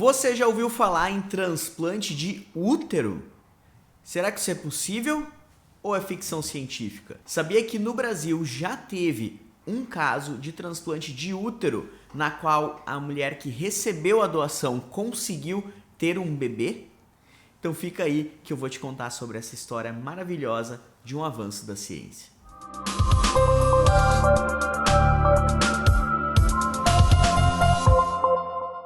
Você já ouviu falar em transplante de útero? Será que isso é possível ou é ficção científica? Sabia que no Brasil já teve um caso de transplante de útero na qual a mulher que recebeu a doação conseguiu ter um bebê? Então fica aí que eu vou te contar sobre essa história maravilhosa de um avanço da ciência.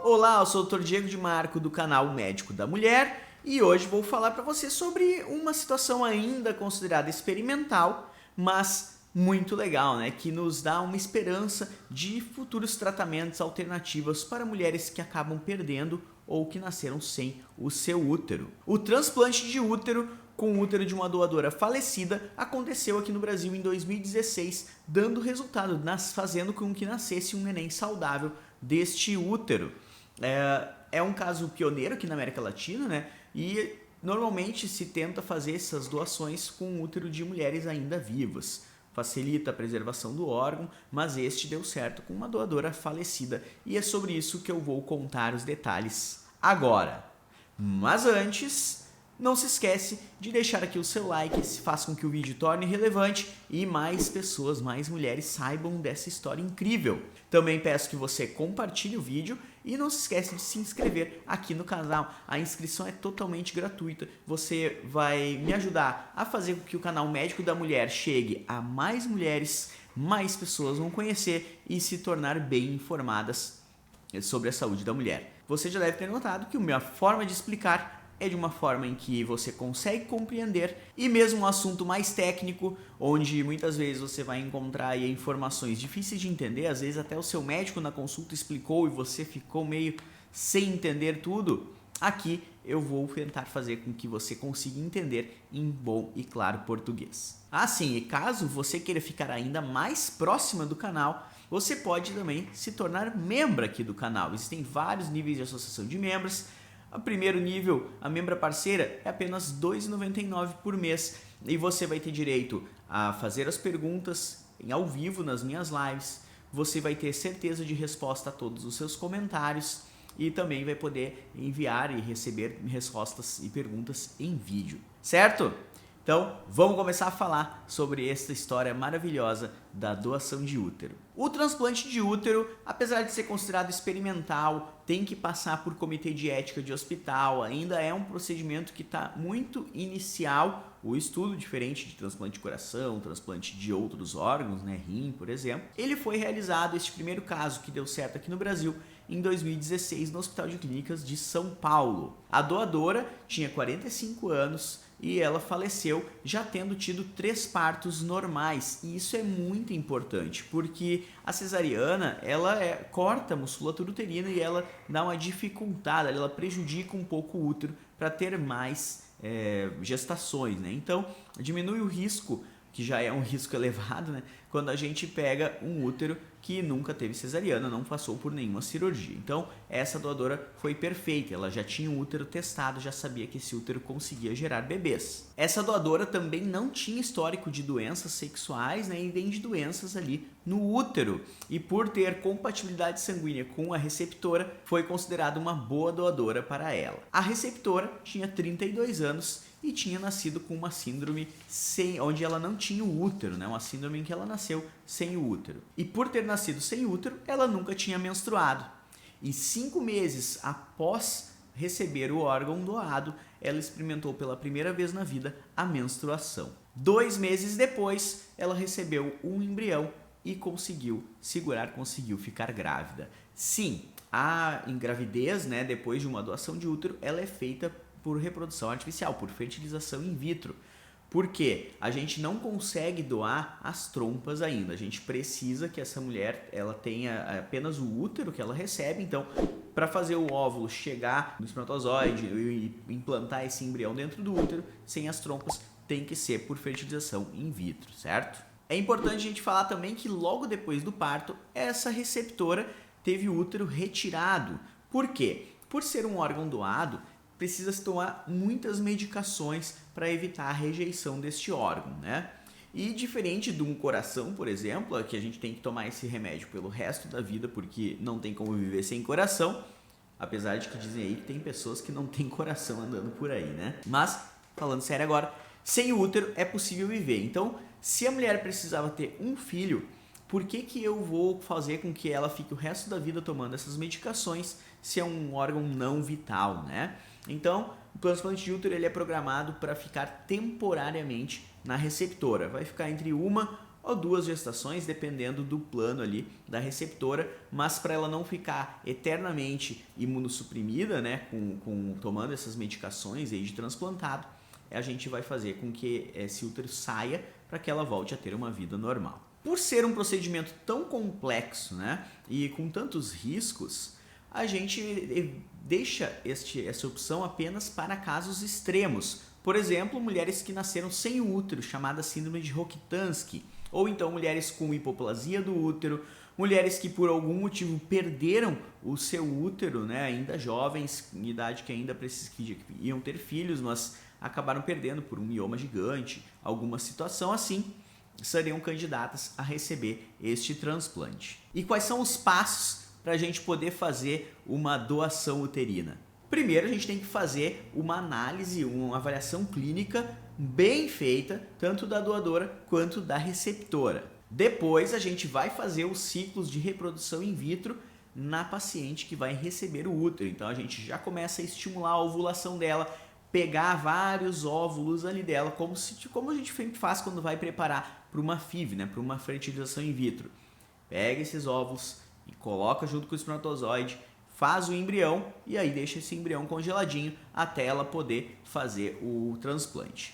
Olá, eu sou o Dr. Diego de Marco do canal Médico da Mulher e hoje vou falar para você sobre uma situação ainda considerada experimental, mas muito legal, né? Que nos dá uma esperança de futuros tratamentos alternativos para mulheres que acabam perdendo ou que nasceram sem o seu útero. O transplante de útero com o útero de uma doadora falecida aconteceu aqui no Brasil em 2016, dando resultado, fazendo com que nascesse um neném saudável deste útero. É um caso pioneiro aqui na América Latina, né? E normalmente se tenta fazer essas doações com útero de mulheres ainda vivas. Facilita a preservação do órgão, mas este deu certo com uma doadora falecida. E é sobre isso que eu vou contar os detalhes agora. Mas antes, não se esquece de deixar aqui o seu like, se faz com que o vídeo torne relevante e mais pessoas, mais mulheres saibam dessa história incrível. Também peço que você compartilhe o vídeo e não se esquece de se inscrever aqui no canal. A inscrição é totalmente gratuita. Você vai me ajudar a fazer com que o canal Médico da Mulher chegue a mais mulheres, mais pessoas vão conhecer e se tornar bem informadas sobre a saúde da mulher. Você já deve ter notado que a minha forma de explicar é de uma forma em que você consegue compreender e mesmo um assunto mais técnico, onde muitas vezes você vai encontrar aí informações difíceis de entender, às vezes até o seu médico na consulta explicou e você ficou meio sem entender tudo, aqui eu vou tentar fazer com que você consiga entender em bom e claro português. Assim, e caso você queira ficar ainda mais próxima do canal, você pode também se tornar membro aqui do canal. Existem vários níveis de associação de membros. O primeiro nível, a membra parceira, é apenas R$ 2,99 por mês e você vai ter direito a fazer as perguntas ao vivo nas minhas lives, você vai ter certeza de resposta a todos os seus comentários e também vai poder enviar e receber respostas e perguntas em vídeo, certo? Então, vamos começar a falar sobre esta história maravilhosa da doação de útero. O transplante de útero, apesar de ser considerado experimental, tem que passar por comitê de ética de hospital, ainda é um procedimento que está muito inicial, o estudo diferente de transplante de coração, transplante de outros órgãos, né, rim, por exemplo. Ele foi realizado, este primeiro caso que deu certo aqui no Brasil, em 2016 no Hospital de Clínicas de São Paulo. A doadora tinha 45 anos e ela faleceu já tendo tido 3 partos normais. E isso é muito importante, porque a cesariana, ela corta a musculatura uterina e ela dá uma dificultada, ela prejudica um pouco o útero para ter mais gestações, né? Então, diminui o risco, que já é um risco elevado, né? Quando a gente pega um útero que nunca teve cesariana, não passou por nenhuma cirurgia. Então, essa doadora foi perfeita, ela já tinha um útero testado, já sabia que esse útero conseguia gerar bebês. Essa doadora também não tinha histórico de doenças sexuais, né, e nem de doenças ali no útero. E por ter compatibilidade sanguínea com a receptora, foi considerada uma boa doadora para ela. A receptora tinha 32 anos e tinha nascido com uma síndrome onde ela não tinha o útero, né? Uma síndrome em que ela nasceu sem o útero. E por ter nascido sem útero, ela nunca tinha menstruado. E 5 meses após receber o órgão doado, ela experimentou pela primeira vez na vida a menstruação. 2 meses depois, ela recebeu um embrião e conseguiu segurar, conseguiu ficar grávida. Sim, a gravidez, né, depois de uma doação de útero, ela é feita por reprodução artificial, por fertilização in vitro. Porque a gente não consegue doar as trompas ainda. A gente precisa que essa mulher ela tenha apenas o útero que ela recebe. Então, para fazer o óvulo chegar no espermatozoide e implantar esse embrião dentro do útero, sem as trompas, tem que ser por fertilização in vitro, certo? É importante a gente falar também que logo depois do parto, essa receptora teve o útero retirado. Por quê? Por ser um órgão doado, precisa-se tomar muitas medicações para evitar a rejeição deste órgão, né? E diferente de um coração, por exemplo, que a gente tem que tomar esse remédio pelo resto da vida, porque não tem como viver sem coração, Apesar de que dizem aí que tem pessoas que não têm coração andando por aí, né? Mas, falando sério agora, sem útero é possível viver. Então, se a mulher precisava ter um filho, por que eu vou fazer com que ela fique o resto da vida tomando essas medicações se é um órgão não vital, né? Então, o transplante de útero ele é programado para ficar temporariamente na receptora. Vai ficar entre uma ou 2 gestações, dependendo do plano ali da receptora, mas para ela não ficar eternamente imunossuprimida, né, tomando essas medicações aí de transplantado, a gente vai fazer com que esse útero saia para que ela volte a ter uma vida normal. Por ser um procedimento tão complexo, né, e com tantos riscos, a gente deixa essa opção apenas para casos extremos. Por exemplo, mulheres que nasceram sem útero, chamada síndrome de Rokitansky, ou então mulheres com hipoplasia do útero, mulheres que por algum motivo perderam o seu útero, né, ainda jovens, em idade que ainda iam ter filhos, mas acabaram perdendo por um mioma gigante, alguma situação assim, seriam candidatas a receber este transplante. E quais são os passos para a gente poder fazer uma doação uterina? Primeiro, a gente tem que fazer uma análise, uma avaliação clínica bem feita, tanto da doadora quanto da receptora. Depois, a gente vai fazer os ciclos de reprodução in vitro na paciente que vai receber o útero. Então, a gente já começa a estimular a ovulação dela, pegar vários óvulos ali dela, como a gente sempre faz quando vai preparar para uma FIV, né, para uma fertilização in vitro. Pega esses óvulos e coloca junto com o espermatozoide, faz o embrião e aí deixa esse embrião congeladinho até ela poder fazer o transplante.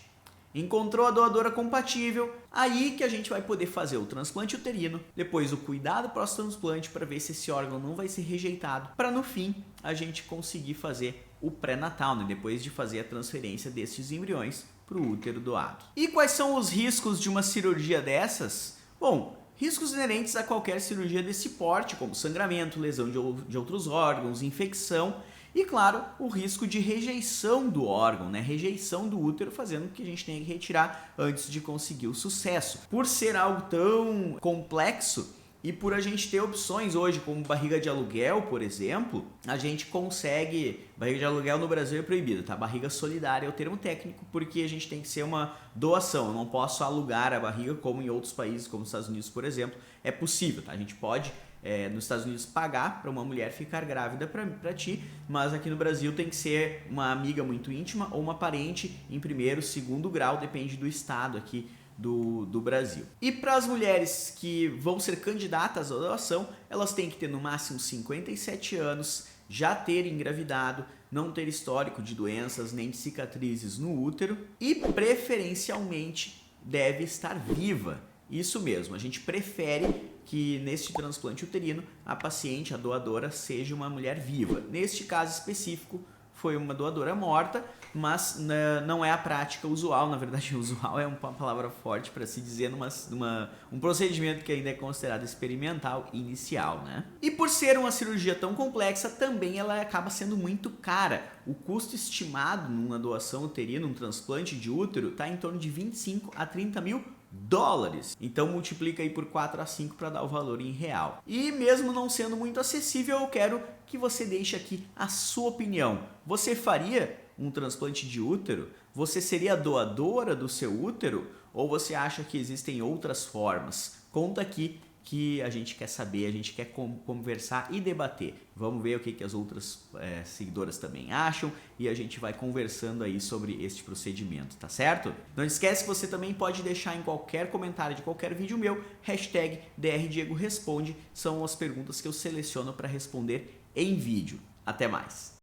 Encontrou a doadora compatível, aí que a gente vai poder fazer o transplante uterino, depois o cuidado pós-transplante para ver se esse órgão não vai ser rejeitado, para no fim a gente conseguir fazer o pré-natal, né? Depois de fazer a transferência desses embriões para o útero doado. E quais são os riscos de uma cirurgia dessas? Bom, riscos inerentes a qualquer cirurgia desse porte, como sangramento, lesão de outros órgãos, infecção e, claro, o risco de rejeição do órgão, né? Rejeição do útero, fazendo com que a gente tenha que retirar antes de conseguir o sucesso. Por ser algo tão complexo e por a gente ter opções hoje, como barriga de aluguel, por exemplo, a gente consegue... Barriga de aluguel no Brasil é proibida, tá? Barriga solidária é o termo técnico, porque a gente tem que ser uma doação. Eu não posso alugar a barriga como em outros países, como os Estados Unidos, por exemplo. É possível, tá? A gente pode... nos Estados Unidos pagar para uma mulher ficar grávida para ti, mas aqui no Brasil tem que ser uma amiga muito íntima ou uma parente em primeiro, segundo grau, depende do estado aqui do Brasil. E para as mulheres que vão ser candidatas à doação, elas têm que ter no máximo 57 anos, já ter engravidado, não ter histórico de doenças nem de cicatrizes no útero e preferencialmente deve estar viva. Isso mesmo, a gente prefere que neste transplante uterino a paciente, a doadora, seja uma mulher viva. Neste caso específico foi uma doadora morta, mas não é a prática usual. Na verdade, usual é uma palavra forte para se dizer um procedimento que ainda é considerado experimental inicial, né? E por ser uma cirurgia tão complexa, também ela acaba sendo muito cara. O custo estimado numa doação uterina, um transplante de útero, está em torno de 25 a 30 mil dólares. Então multiplica aí por 4 a 5 para dar o valor em real. E mesmo não sendo muito acessível, eu quero que você deixe aqui a sua opinião. Você faria um transplante de útero? Você seria doadora do seu útero? Ou você acha que existem outras formas? Conta aqui que a gente quer saber, a gente quer conversar e debater. Vamos ver o que as outras seguidoras também acham e a gente vai conversando aí sobre este procedimento, tá certo? Não esquece que você também pode deixar em qualquer comentário de qualquer vídeo meu, #DrDiegoResponde, são as perguntas que eu seleciono para responder em vídeo. Até mais!